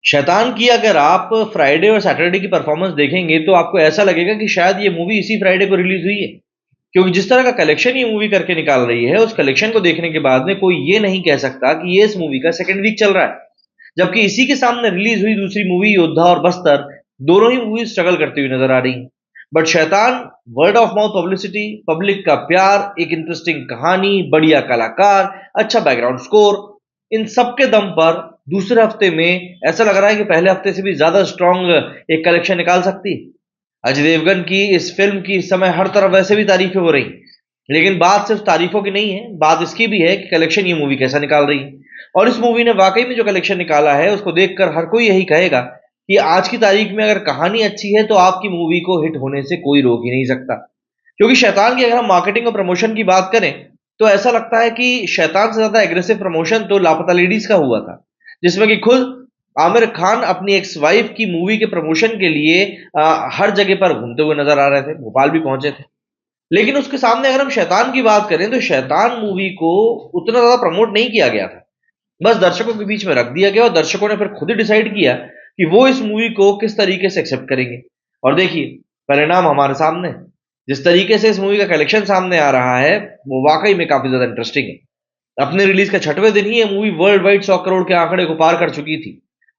शैतान की अगर आप फ्राइडे और सैटरडे की परफॉर्मेंस देखेंगे तो आपको ऐसा लगेगा कि शायद ये मूवी इसी फ्राइडे को रिलीज हुई है, क्योंकि जिस तरह का कलेक्शन ये मूवी करके निकाल रही है, उस कलेक्शन को देखने के बाद में कोई ये नहीं कह सकता कि ये इस मूवी का सेकंड वीक चल रहा है। जबकि इसी के सामने रिलीज हुई दूसरी मूवी योद्धा और बस्तर, दोनों ही मूवीज स्ट्रगल करती हुई नजर आ रही हैं। बट शैतान, word of mouth publicity, public का प्यार, एक इंटरेस्टिंग कहानी, बढ़िया कलाकार, अच्छा बैकग्राउंड स्कोर, इन सब के दम पर दूसरे हफ्ते में ऐसा लग रहा है कि पहले हफ्ते से भी ज्यादा स्ट्रॉन्ग एक कलेक्शन निकाल सकती है। अजय देवगन की इस फिल्म की इस समय हर तरफ वैसे भी तारीफें हो रही, लेकिन बात सिर्फ तारीफों की नहीं है, बात इसकी भी है कि कलेक्शन ये मूवी कैसा निकाल रही है। और इस मूवी ने वाकई में जो कलेक्शन निकाला है उसको देखकर हर कोई यही कहेगा कि आज की तारीख में अगर कहानी अच्छी है तो आपकी मूवी को हिट होने से कोई रोक ही नहीं सकता। क्योंकि शैतान की अगर हम मार्केटिंग और प्रमोशन की बात करें तो ऐसा लगता है कि शैतान से ज्यादा एग्रेसिव प्रमोशन तो लापता लेडीज का हुआ था, जिसमें कि खुद आमिर खान अपनी एक्स वाइफ की मूवी के प्रमोशन के लिए हर जगह पर घूमते हुए नजर आ रहे थे, भोपाल भी पहुंचे थे। लेकिन उसके सामने अगर हम शैतान की बात करें तो शैतान मूवी को उतना ज्यादा प्रमोट नहीं किया गया था, बस दर्शकों के बीच में रख दिया गया और दर्शकों ने फिर खुद ही डिसाइड किया कि वो इस मूवी को किस तरीके से एक्सेप्ट करेंगे। और देखिए, परिणाम हमारे सामने है। जिस तरीके से इस मूवी का कलेक्शन सामने आ रहा है वो वाकई में काफी ज्यादा इंटरेस्टिंग है। अपने रिलीज के छठवें दिन ही ये मूवी वर्ल्ड वाइड 100 करोड़ के आंकड़े को पार कर चुकी थी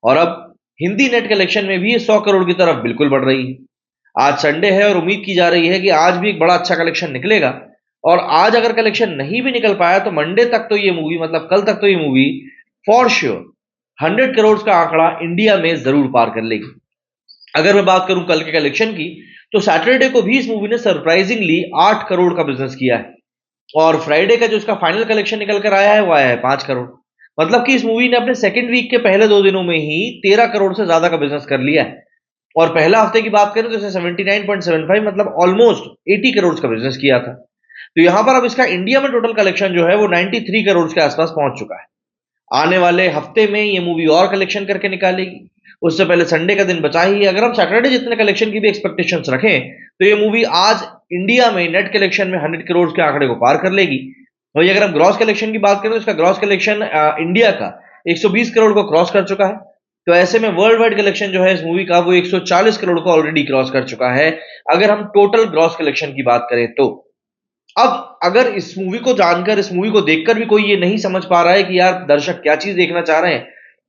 और अब हिंदी नेट कलेक्शन में भी ये 100 करोड़ की तरफ बिल्कुल बढ़ रही है। आज संडे है और उम्मीद की जा रही है कि आज भी एक बड़ा अच्छा कलेक्शन निकलेगा। और आज अगर कलेक्शन नहीं भी निकल पाया तो मंडे तक तो ये मूवी, मतलब कल तक तो ये मूवी फॉर श्योर 100 करोड़ का आंकड़ा इंडिया में जरूर पार कर लेगी। अगर मैं बात करूं कल के कलेक्शन की, तो सैटरडे को भी इस मूवी ने सरप्राइजिंगली 8 करोड़ का बिजनेस किया है और फ्राइडे का जो उसका फाइनल कलेक्शन निकल कर आया है वो आया है 5 करोड़। मतलब कि इस मूवी ने अपने सेकंड वीक के पहले 2 दिनों में ही 13 करोड़ से ज्यादा का बिजनेस कर लिया है। और पहला हफ्ते की बात करें तो इसने 79.75, मतलब ऑलमोस्ट 80 करोड़ का बिजनेस किया था। तो यहां पर अब इसका इंडिया में टोटल कलेक्शन जो है वो 93 करोड़ के आसपास पहुंच चुका है। आने वाले हफ्ते में ये मूवी और कलेक्शन करके निकालेगी। उससे पहले संडे का दिन बचा ही है। अगर हम सैटरडे जितने कलेक्शन की भी एक्सपेक्टेशंस रखें तो ये मूवी आज इंडिया में नेट कलेक्शन में 100 करोड़ के आंकड़े को पार कर लेगी। वही अगर हम ग्रॉस कलेक्शन की बात करें तो इसका ग्रॉस कलेक्शन इंडिया का 120 करोड़ को क्रॉस कर चुका है। तो ऐसे में वर्ल्ड वाइड कलेक्शन जो है इस मूवी का वो 140 करोड़ को ऑलरेडी क्रॉस कर चुका है, अगर हम टोटल ग्रॉस कलेक्शन की बात करें तो। अब अगर इस मूवी को जानकर, इस मूवी को देखकर भी कोई ये नहीं समझ पा रहा है कि यार दर्शक क्या चीज देखना चाह रहे हैं,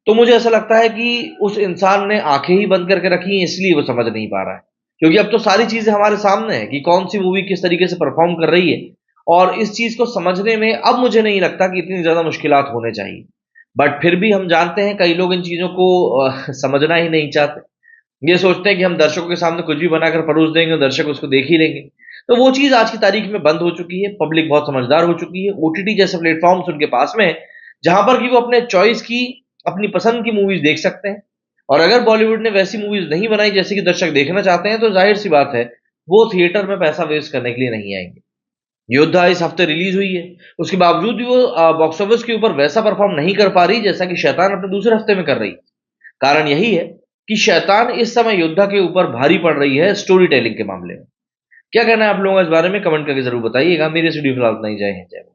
तो मुझे ऐसा लगता है कि उस इंसान ने आंखें ही बंद करके रखी हैं, इसलिए वो समझ नहीं पा रहा है। क्योंकि अब तो सारी चीजें हमारे सामने है कि कौन सी मूवी किस तरीके से परफॉर्म कर रही है। और इस चीज को समझने में अब मुझे नहीं लगता कि इतनी ज्यादा मुश्किलात होने चाहिए। बट फिर भी हम जानते हैं कई लोग इन चीजों को समझना ही नहीं चाहते। ये सोचते हैं कि हम दर्शकों के सामने कुछ भी बनाकर परोस देंगे और दर्शक उसको देख ही लेंगे। तो वो चीज आज की तारीख में बंद हो चुकी है। पब्लिक बहुत समझदार हो चुकी है। ओटीटी जैसे प्लेटफॉर्म्स उनके पास में है जहां पर कि वो अपने चॉइस की, अपनी पसंद की मूवीज देख सकते हैं। और अगर बॉलीवुड ने वैसी मूवीज नहीं बनाई जैसे कि दर्शक देखना चाहते हैं तो जाहिर सी बात है वो थिएटर में पैसा वेस्ट करने के लिए नहीं आएंगे। योद्धा इस हफ्ते रिलीज हुई है, उसके बावजूद भी वो बॉक्स ऑफिस के ऊपर वैसा परफॉर्म नहीं कर पा रही जैसा कि शैतान अपने दूसरे हफ्ते में कर रही। कारण यही है कि शैतान इस समय योद्धा के ऊपर भारी पड़ रही है स्टोरी टेलिंग के मामले में। क्या कहना है आप लोगों का इस बारे में, कमेंट करके जरूर बताइएगा। मेरे स्टूडियो फिलहाल इतना ही। जय हिंद, जय भारत।